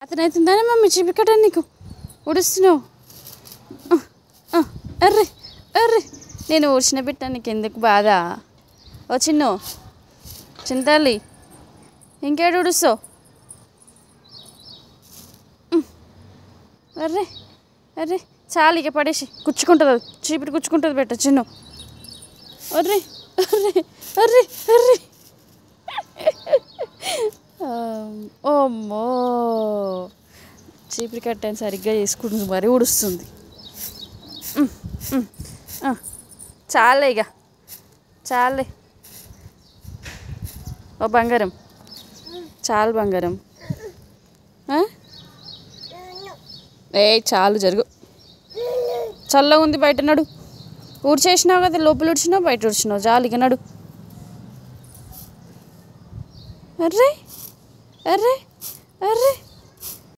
అతనైతుందానే mummy చీపికట నీకు ఉడుస్తున్నావు. Array array నేను ఊడ్చిన బిడ్డ నీకు ఎందుకు బాధ? ఓ చింతాలి ఇంకేడు ఉడుస్తావు? అర్రే అర్రే చాలు ఇక పడేసి కుచ్చుకుంటుంది, అది చీపిరి కుచ్చుకుంటుంది బెట్ట చిన్ను. అర్రే అర్రే అర్రే అర్రే ఓమ్మో చీపిరి కట్టని సరిగ్గా చేసుకుంటుంది, మరీ ఉడుస్తుంది. చాలే ఇక చాలే. ఓ బంగారం చాలు బంగారం. చాలు జరుగు. చల్లగా ఉంది బయట నడు. ఊడ్చేసినావు కదా, లోపల ఊడ్చినావు బయట ఊడ్చినావు, జాలిగా నడు. అర్రే అర్రే అర్రే